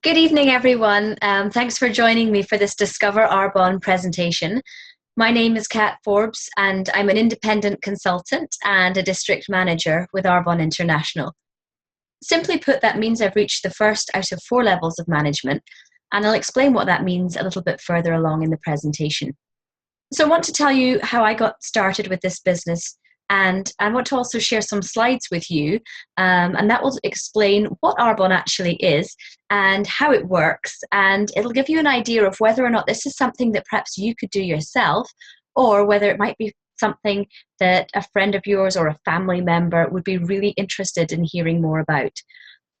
Good evening, everyone. Thanks for joining me for this Discover Arbonne presentation. My name is Kat Forbes, and I'm an independent consultant and a district manager with Arbonne International. Simply put, that means I've reached the first out of 4 levels of management, and I'll explain what that means a little bit further along in the presentation. So I want to tell you how I got started with this business, and I want to also share some slides with you, and that will explain what Arbonne actually is and how it works, and it'll give you an idea of whether or not this is something that perhaps you could do yourself, or whether it might be something that a friend of yours or a family member would be really interested in hearing more about.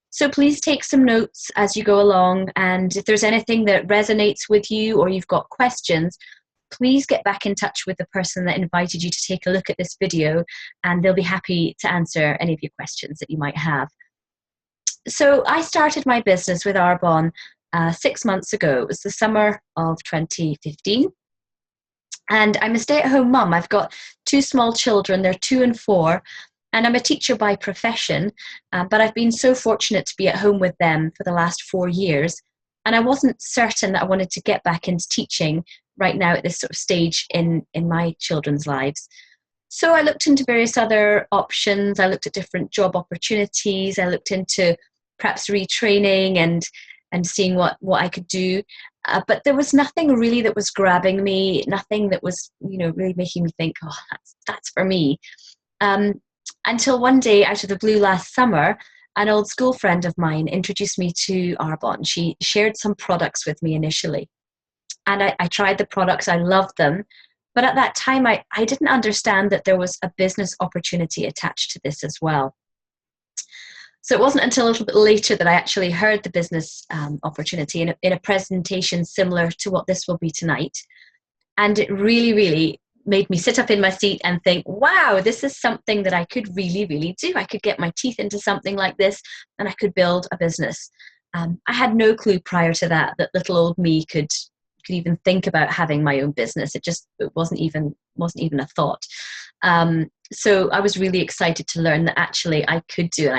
So please take some notes as you go along, and if there's anything that resonates with you or you've got questions, please get back in touch with the person that invited you to take a look at this video, and they'll be happy to answer any of your questions that you might have. So I started my business with Arbonne 6 months ago. It was the summer of 2015. And I'm a stay-at-home mum. I've got 2 small children, they're 2 and 4, and I'm a teacher by profession, but I've been so fortunate to be at home with them for the last 4 years, and I wasn't certain that I wanted to get back into teaching right now at this sort of stage in my children's lives. So I looked into various other options. I looked at different job opportunities. I looked into perhaps retraining and seeing what I could do. But there was nothing really that was grabbing me, nothing that was, really making me think, oh, that's for me. Until one day, out of the blue last summer, an old school friend of mine introduced me to Arbonne. She shared some products with me initially. And I tried the products, I loved them. But at that time, I didn't understand that there was a business opportunity attached to this as well. So it wasn't until a little bit later that I actually heard the business opportunity in a presentation similar to what this will be tonight. And it really, really made me sit up in my seat and think, wow, this is something that I could really, really do. I could get my teeth into something like this and I could build a business. I had no clue prior to that little old me could even think about having my own business. It wasn't even a thought. So I was really excited to learn that actually I could do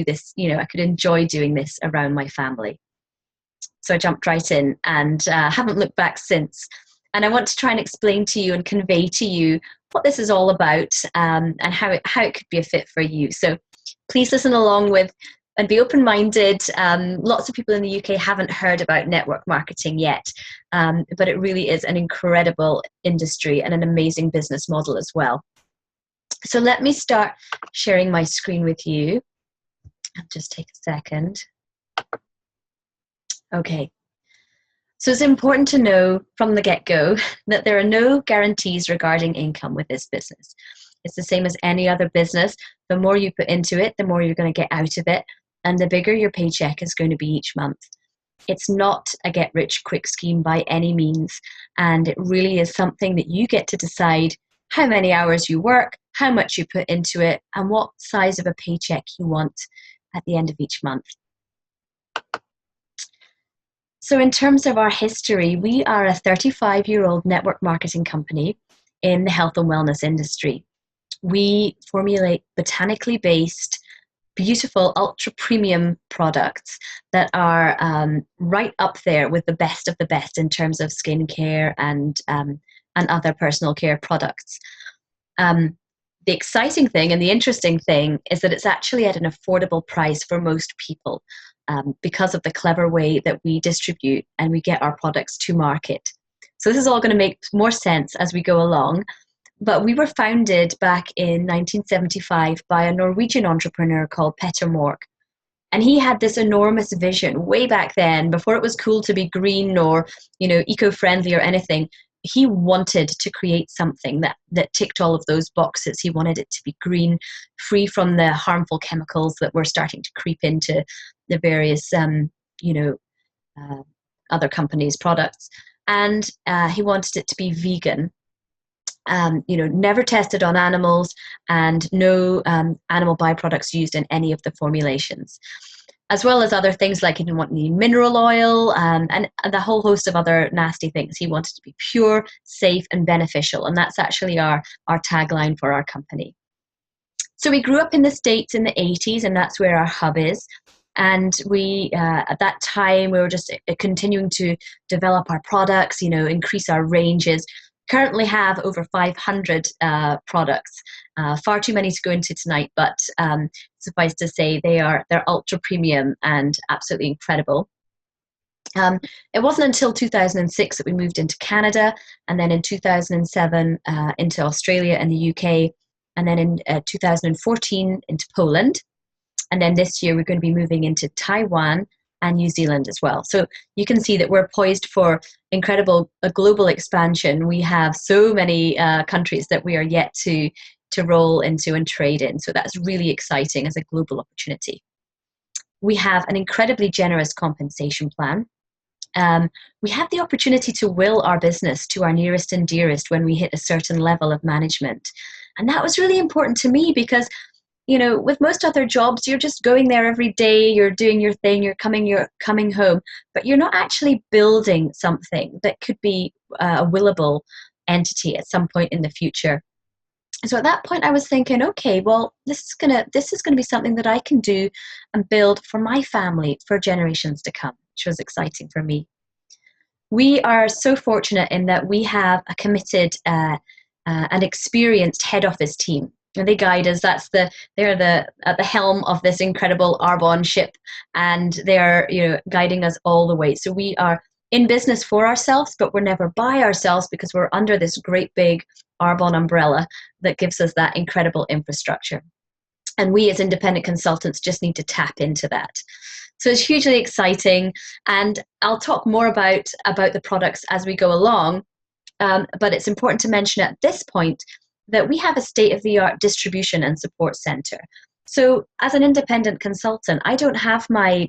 this, I could enjoy doing this around my family. So I jumped right in and haven't looked back since. And I want to try and explain to you and convey to you what this is all about, and how it could be a fit for you. So please listen along with and be open-minded. Lots of people in the UK haven't heard about network marketing yet, but it really is an incredible industry and an amazing business model as well. So let me start sharing my screen with you. I'll just take a second. Okay. So it's important to know from the get-go that there are no guarantees regarding income with this business. It's the same as any other business. The more you put into it, the more you're going to get out of it, and the bigger your paycheck is going to be each month. It's not a get-rich-quick scheme by any means, and it really is something that you get to decide how many hours you work, how much you put into it, and what size of a paycheck you want at the end of each month. So in terms of our history, we are a 35-year-old network marketing company in the health and wellness industry. We formulate botanically based, beautiful, ultra-premium products that are right up there with the best of the best in terms of skincare and other personal care products. The exciting thing and the interesting thing is that it's actually at an affordable price for most people, because of the clever way that we distribute and we get our products to market. So this is all going to make more sense as we go along. But we were founded back in 1975 by a Norwegian entrepreneur called Petter Mork. And he had this enormous vision way back then, before it was cool to be green or, eco-friendly or anything. He wanted to create something that ticked all of those boxes. He wanted it to be green, free from the harmful chemicals that were starting to creep into the various, other companies' products. And he wanted it to be vegan. Never tested on animals, and no animal byproducts used in any of the formulations, as well as other things like he didn't want any mineral oil, and the whole host of other nasty things. He wanted to be pure, safe, and beneficial, and that's actually our tagline for our company. So we grew up in the States in the 80s, and that's where our hub is. And we, at that time, we were just continuing to develop our products, increase our ranges. Currently have over 500 products, far too many to go into tonight, but suffice to say they're ultra premium and absolutely incredible. It wasn't until 2006 that we moved into Canada, and then in 2007 into Australia and the UK, and then in 2014 into Poland. And then this year we're going to be moving into Taiwan and New Zealand as well. So you can see that we're poised for incredible global expansion. We have so many countries that we are yet to roll into and trade in. So that's really exciting as a global opportunity. We have an incredibly generous compensation plan. We have the opportunity to will our business to our nearest and dearest when we hit a certain level of management. And that was really important to me because with most other jobs, you're just going there every day, you're doing your thing, you're coming home, but you're not actually building something that could be a willable entity at some point in the future. So at that point, I was thinking, okay, well, this is gonna be something that I can do and build for my family for generations to come, which was exciting for me. We are so fortunate in that we have a committed and experienced head office team. And they guide us. They're at the helm of this incredible Arbonne ship, and they're guiding us all the way. So we are in business for ourselves, but we're never by ourselves because we're under this great big Arbonne umbrella that gives us that incredible infrastructure. And we as independent consultants just need to tap into that. So it's hugely exciting, and I'll talk more about the products as we go along. But it's important to mention at this point that we have a state-of-the-art distribution and support center. So as an independent consultant, I don't have my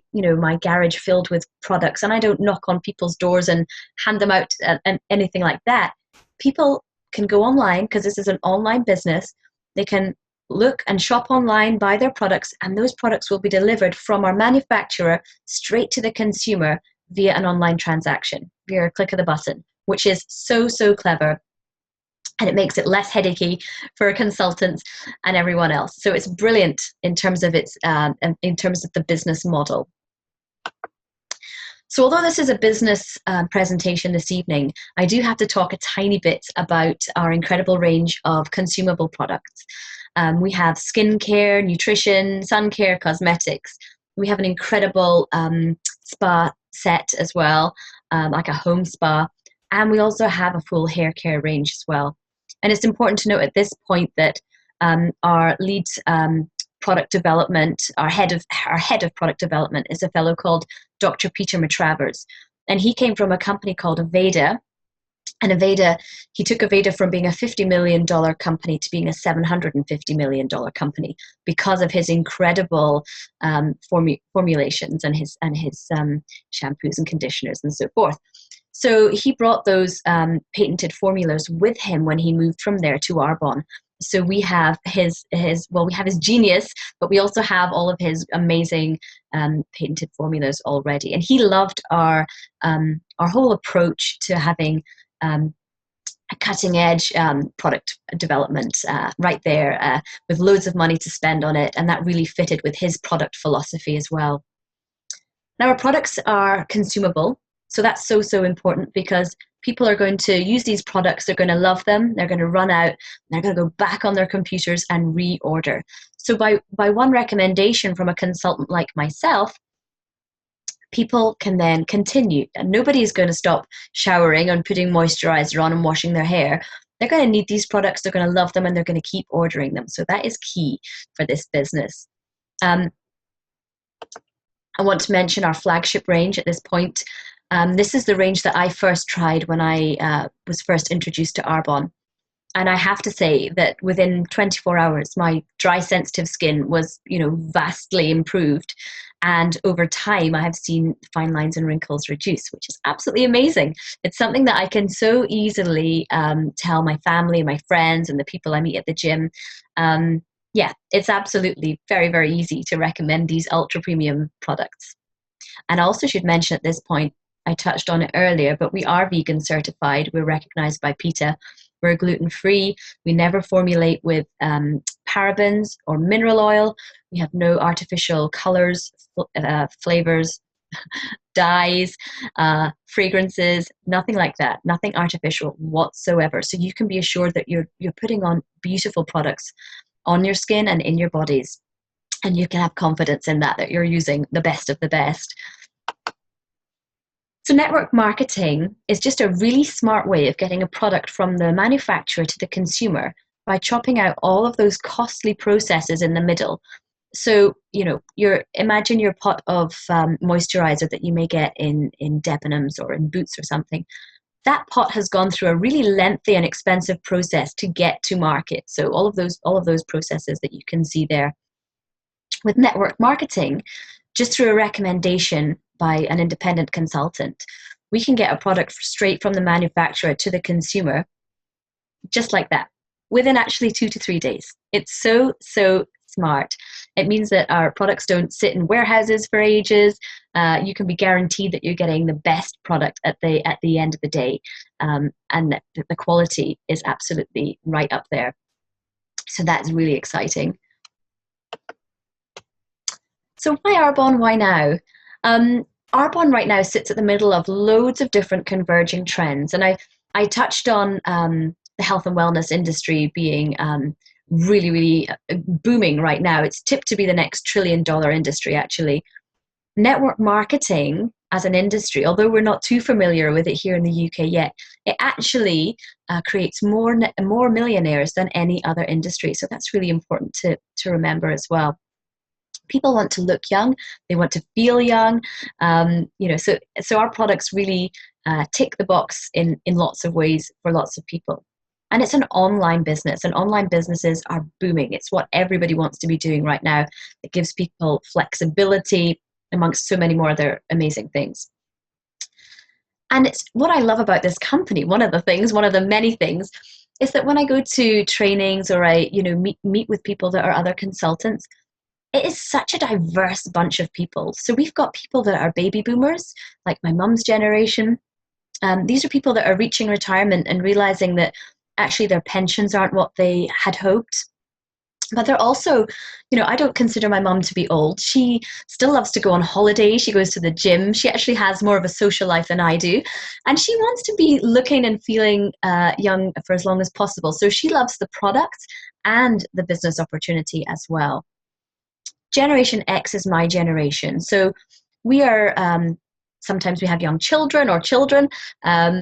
garage filled with products, and I don't knock on people's doors and hand them out and anything like that. People can go online because this is an online business. They can look and shop online, buy their products, and those products will be delivered from our manufacturer straight to the consumer via an online transaction, via a click of the button, which is so, so clever. And it makes it less headachy for consultants and everyone else. So it's brilliant in terms of the business model. So although this is a business presentation this evening, I do have to talk a tiny bit about our incredible range of consumable products. We have skincare, nutrition, sun care, cosmetics. We have an incredible spa set as well, like a home spa. And we also have a full hair care range as well. And it's important to note at this point that our lead product development, our head of product development is a fellow called Dr. Peter Matravers. And he came from a company called Aveda. And he took Aveda from being a $50 million company to being a $750 million company because of his incredible formulations and his shampoos and conditioners and so forth. So he brought those patented formulas with him when he moved from there to Arbonne. So we have his genius, but we also have all of his amazing patented formulas already. And he loved our whole approach to having a cutting edge product development right there with loads of money to spend on it. And that really fitted with his product philosophy as well. Now our products are consumable. So that's so, so important because people are going to use these products, they're going to love them, they're going to run out, and they're going to go back on their computers and reorder. So by one recommendation from a consultant like myself, people can then continue. And nobody is going to stop showering and putting moisturizer on and washing their hair. They're going to need these products, they're going to love them, and they're going to keep ordering them. So that is key for this business. I want to mention our flagship range at this point. This is the range that I first tried when I was first introduced to Arbonne. And I have to say that within 24 hours, my dry, sensitive skin was, vastly improved. And over time, I have seen fine lines and wrinkles reduce, which is absolutely amazing. It's something that I can so easily tell my family, my friends, and the people I meet at the gym. Yeah, it's absolutely very, very easy to recommend these ultra premium products. And I also should mention at this point, I touched on it earlier, but we are vegan certified. We're recognized by PETA. We're gluten-free. We never formulate with parabens or mineral oil. We have no artificial colors, flavors, dyes, fragrances, nothing like that, nothing artificial whatsoever. So you can be assured that you're putting on beautiful products on your skin and in your bodies, and you can have confidence in that you're using the best of the best. So network marketing is just a really smart way of getting a product from the manufacturer to the consumer by chopping out all of those costly processes in the middle. So, imagine your pot of moisturizer that you may get in Debenhams or in Boots or something. That pot has gone through a really lengthy and expensive process to get to market. So all of those processes that you can see there. With network marketing, just through a recommendation by an independent consultant, we can get a product straight from the manufacturer to the consumer, just like that, within actually 2 to 3 days. It's so smart. It means that our products don't sit in warehouses for ages. You can be guaranteed that you're getting the best product at the end of the day, and that the quality is absolutely right up there. So that's really exciting. So why Arbonne? Why now? Arbonne right now sits at the middle of loads of different converging trends, and I touched on the health and wellness industry being really booming right now. It's tipped to be the next $1 trillion industry, actually. Network marketing as an industry, although we're not too familiar with it here in the UK yet, it actually creates more millionaires than any other industry. So that's really important to remember as well. People want to look young, they want to feel young, so our products really tick the box in lots of ways for lots of people. And it's an online business, and online businesses are booming. It's what everybody wants to be doing right now. It gives people flexibility amongst so many more other amazing things. And it's what I love about this company. One of the many things, is that when I go to trainings or I meet with people that are other consultants, it is such a diverse bunch of people. So we've got people that are baby boomers, like my mum's generation. These are people that are reaching retirement and realizing that actually their pensions aren't what they had hoped. But they're also, I don't consider my mum to be old. She still loves to go on holiday. She goes to the gym. She actually has more of a social life than I do. And she wants to be looking and feeling young for as long as possible. So she loves the product and the business opportunity as well. Generation X is my generation. So we are, sometimes we have young children or children.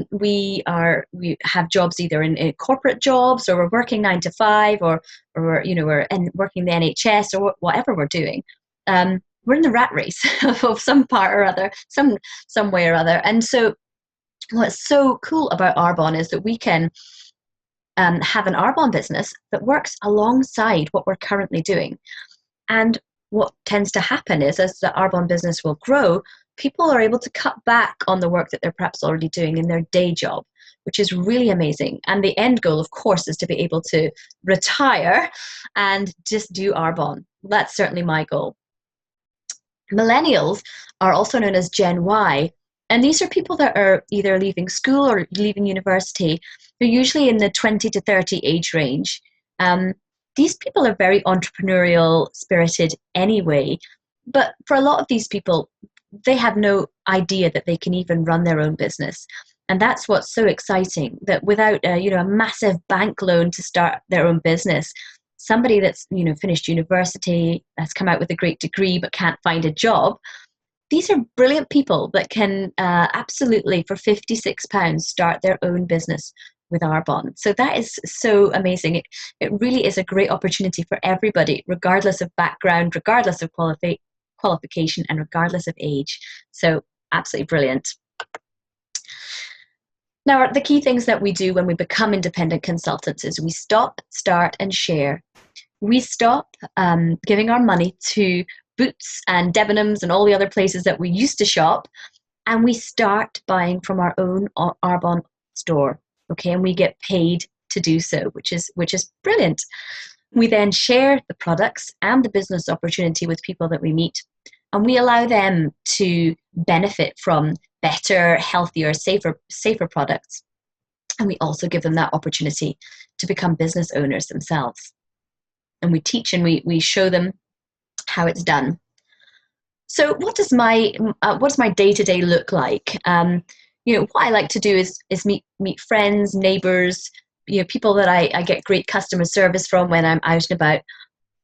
We have jobs either in corporate jobs, or we're working 9 to 5, or we're working the NHS, or whatever we're doing. We're in the rat race of some part or other, some way or other. And so what's so cool about Arbonne is that we can have an Arbonne business that works alongside what we're currently doing. And what tends to happen is, as the Arbonne business will grow, people are able to cut back on the work that they're perhaps already doing in their day job, which is really amazing. And the end goal, of course, is to be able to retire and just do Arbonne. That's certainly my goal. Millennials are also known as Gen Y, and these are people that are either leaving school or leaving university. They're usually in the 20 to 30 age range. These people are very entrepreneurial spirited anyway, but for a lot of these people, they have no idea that they can even run their own business. And that's what's so exciting, that without a massive bank loan to start their own business, somebody that's finished university, has come out with a great degree but can't find a job, these are brilliant people that can absolutely, for £56, start their own business with Arbonne. So that is so amazing. It really is a great opportunity for everybody, regardless of background, regardless of qualification, and regardless of age. So absolutely brilliant. Now, the key things that we do when we become independent consultants is we stop, start, and share. We stop giving our money to Boots and Debenhams and all the other places that we used to shop, and we start buying from our own Arbonne store. Okay, and we get paid to do so, which is brilliant. We then share the products and the business opportunity with people that we meet, and we allow them to benefit from better, healthier, safer products. And we also give them that opportunity to become business owners themselves. And we teach and we show them how it's done. So what does my day-to-day look like? What I like to do is meet friends, neighbors, people that I get great customer service from when I'm out and about.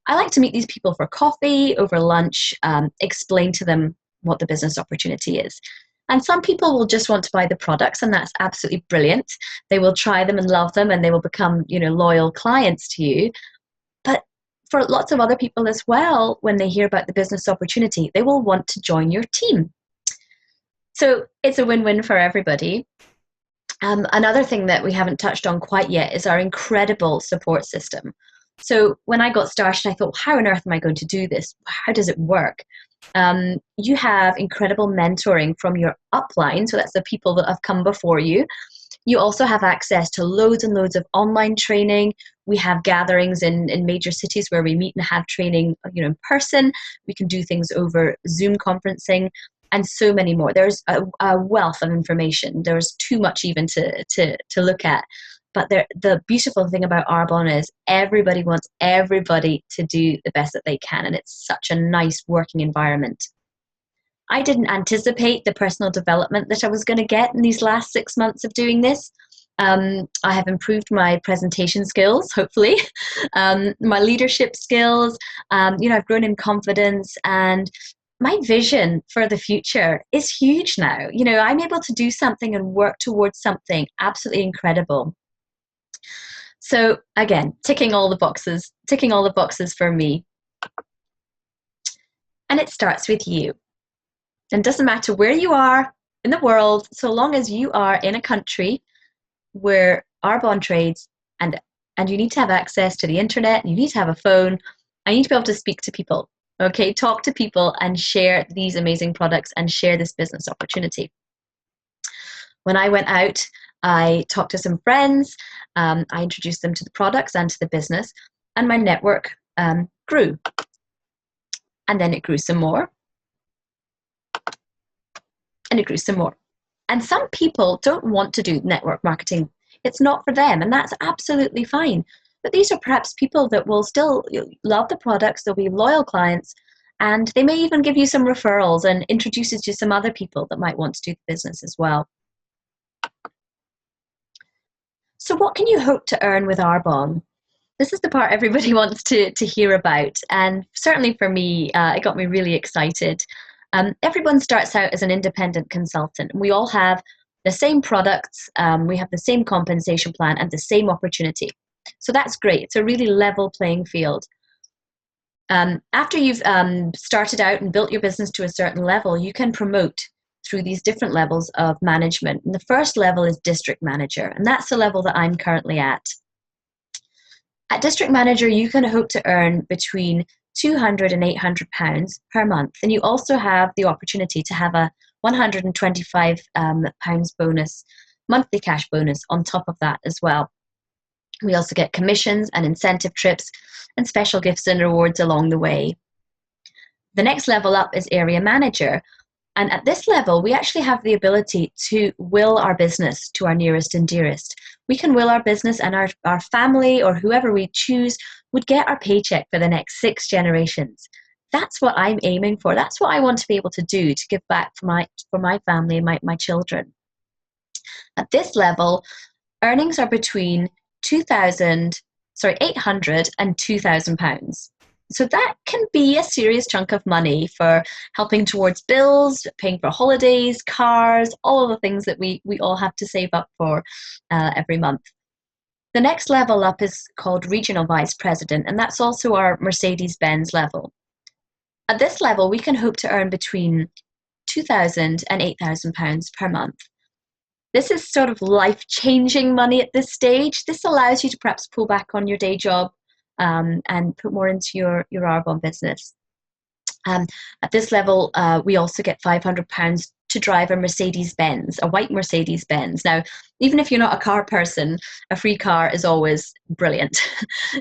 I like to meet these people for coffee, over lunch, explain to them what the business opportunity is. And some people will just want to buy the products, and that's absolutely brilliant. They will try them and love them, and they will become, loyal clients to you. But for lots of other people as well, when they hear about the business opportunity, they will want to join your team. So it's a win-win for everybody. Another thing that we haven't touched on quite yet is our incredible support system. So when I got started, I thought, how on earth am I going to do this? How does it work? You have incredible mentoring from your upline. So that's the people that have come before you. You also have access to loads and loads of online training. We have gatherings in major cities where we meet and have training, in person. We can do things over Zoom conferencing and so many more. There's a wealth of information. There's too much even to look at. But the beautiful thing about Arbonne is everybody wants everybody to do the best that they can. And it's such a nice working environment. I didn't anticipate the personal development that I was going to get in these last 6 months of doing this. I have improved my presentation skills, hopefully, my leadership skills. I've grown in confidence, and my vision for the future is huge now. I'm able to do something and work towards something absolutely incredible. So again, ticking all the boxes for me. And it starts with you. And it doesn't matter where you are in the world, so long as you are in a country where Arbonne trades and you need to have access to the internet, you need to have a phone, and you need to be able to speak to people. Okay, talk to people and share these amazing products and share this business opportunity. When I went out, I talked to some friends, I introduced them to the products and to the business, and my network grew. And then it grew some more. And it grew some more. And some people don't want to do network marketing. It's not for them, and that's absolutely fine. But these are perhaps people that will still love the products, they'll be loyal clients, and they may even give you some referrals and introduce you to some other people that might want to do the business as well. So what can you hope to earn with Arbonne? This is the part everybody wants to hear about, and certainly for me, it got me really excited. Everyone starts out as an independent consultant. We all have the same products, we have the same compensation plan and the same opportunity. So that's great. It's a really level playing field. After you've started out and built your business to a certain level, you can promote through these different levels of management. And the first level is district manager, and that's the level that I'm currently at. At district manager, you can hope to earn between £200 and £800 per month. And you also have the opportunity to have a £125 bonus, monthly cash bonus on top of that as well. We also get commissions and incentive trips and special gifts and rewards along the way. The next level up is area manager. And at this level, we actually have the ability to will our business to our nearest and dearest. We can will our business, and our family or whoever we choose would get our paycheck for the next 6 generations. That's what I'm aiming for. That's what I want to be able to do to give back for my family and my children. At this level, earnings are between £800 and £2,000. So that can be a serious chunk of money for helping towards bills, paying for holidays, cars, all of the things that we all have to save up for every month. The next level up is called Regional Vice President, and that's also our Mercedes-Benz level. At this level, we can hope to earn between £2,000 and £8,000 per month. This is sort of life-changing money at this stage. This allows you to perhaps pull back on your day job and put more into your Arbonne business. At this level, we also get £500 to drive a Mercedes-Benz, a white Mercedes-Benz. Now, even if you're not a car person, a free car is always brilliant.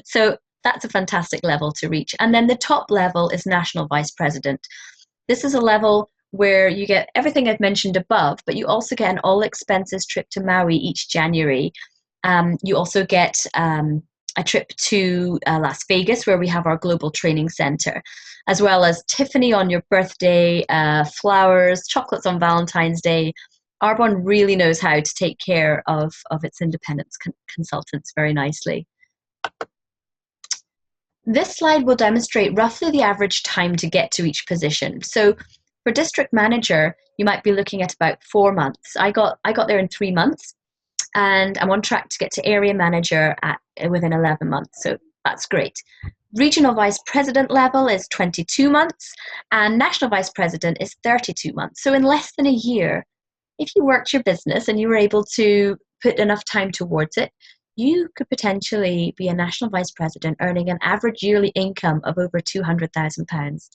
So that's a fantastic level to reach. And then the top level is National Vice President. This is a level where you get everything I've mentioned above, but you also get an all-expenses trip to Maui each January. You also get a trip to Las Vegas, where we have our global training center. as well as Tiffany on your birthday, flowers, chocolates on Valentine's Day. Arbonne really knows how to take care of its independent consultants very nicely. This slide will demonstrate roughly the average time to get to each position. So for district manager, you might be looking at about 4 months. I got there in 3 months, and I'm on track to get to area manager within 11 months. So that's great. Regional vice president level is 22 months, and national vice president is 32 months. So in less than a year, if you worked your business and you were able to put enough time towards it, you could potentially be a national vice president earning an average yearly income of over £200,000.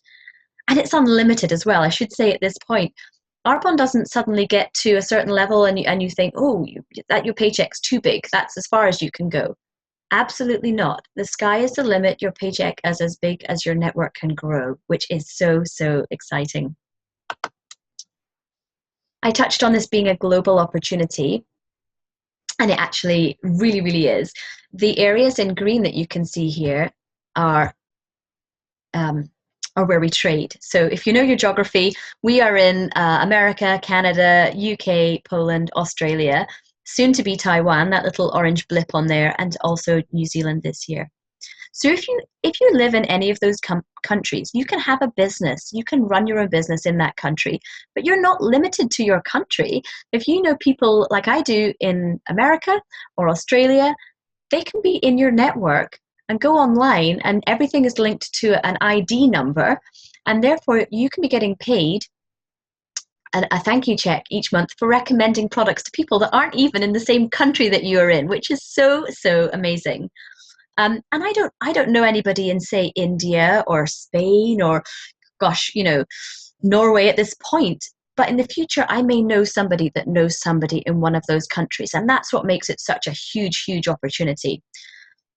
And it's unlimited as well. I should say at this point, Arbonne doesn't suddenly get to a certain level and you think, oh, that your paycheck's too big. That's as far as you can go. Absolutely not. The sky is the limit. Your paycheck is as big as your network can grow, which is so, so exciting. I touched on this being a global opportunity. And it actually really, really is. The areas in green that you can see here are where we trade. So if you know your geography, we are in America, Canada, UK, Poland, Australia, soon to be Taiwan, that little orange blip on there, and also New Zealand this year. So if you live in any of those countries, you can have a business, you can run your own business in that country, but you're not limited to your country. If you know people like I do in America or Australia, they can be in your network and go online, and everything is linked to an ID number, and therefore you can be getting paid a thank you check each month for recommending products to people that aren't even in the same country that you are in, which is so, so amazing. And I don't know anybody in, say, India or Spain or, gosh, Norway at this point. But in the future, I may know somebody that knows somebody in one of those countries. And that's what makes it such a huge, huge opportunity.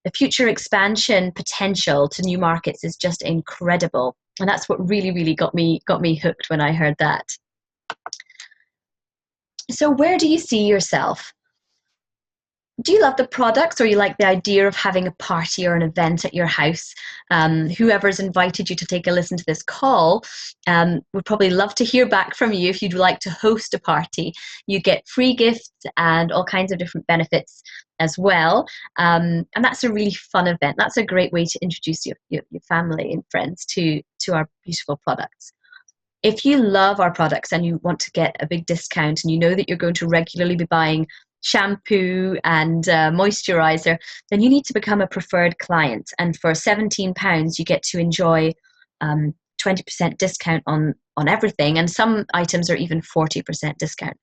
The future expansion potential to new markets is just incredible. And that's what really, really got me hooked when I heard that. So where do you see yourself? Do you love the products, or you like the idea of having a party or an event at your house? Whoever's invited you to take a listen to this call would probably love to hear back from you if you'd like to host a party. You get free gifts and all kinds of different benefits as well. And that's a really fun event. That's a great way to introduce your family and friends to our beautiful products. If you love our products and you want to get a big discount and you know that you're going to regularly be buying shampoo and moisturizer, then you need to become a preferred client. And for £17, you get to enjoy 20% discount on everything. And some items are even 40% discount.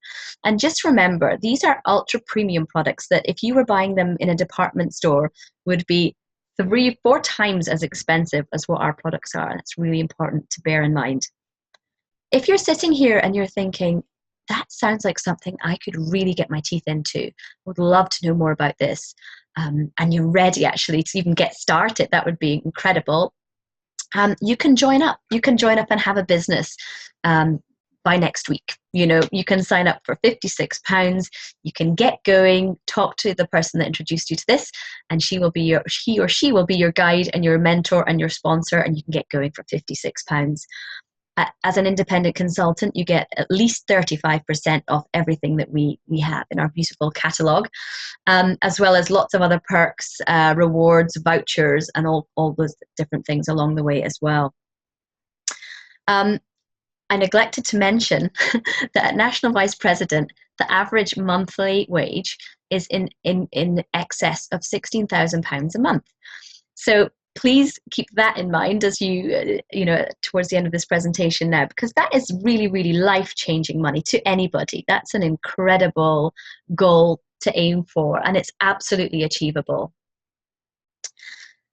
And just remember, these are ultra premium products that if you were buying them in a department store would be 3-4 times as expensive as what our products are. That's really important to bear in mind. If you're sitting here and you're thinking, that sounds like something I could really get my teeth into, would love to know more about this, and you're ready actually to even get started, that would be incredible. You can join up. You can join up and have a business by next week. You can sign up for £56. You can get going, talk to the person that introduced you to this, and he or she will be your guide and your mentor and your sponsor, and you can get going for £56. As an independent consultant, you get at least 35% off everything that we have in our beautiful catalogue, as well as lots of other perks, rewards, vouchers, and all those different things along the way as well. I neglected to mention that at National Vice President, the average monthly wage is in excess of £16,000 a month. So please keep that in mind as you towards the end of this presentation now, because that is really, really life-changing money to anybody. That's an incredible goal to aim for, and it's absolutely achievable.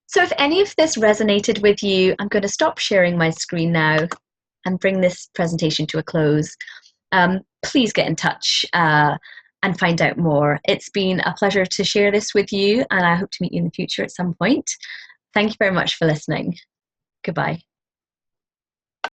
So if any of this resonated with you, I'm going to stop sharing my screen now and bring this presentation to a close. Please get in touch and find out more. It's been a pleasure to share this with you, and I hope to meet you in the future at some point. Thank you very much for listening. Goodbye.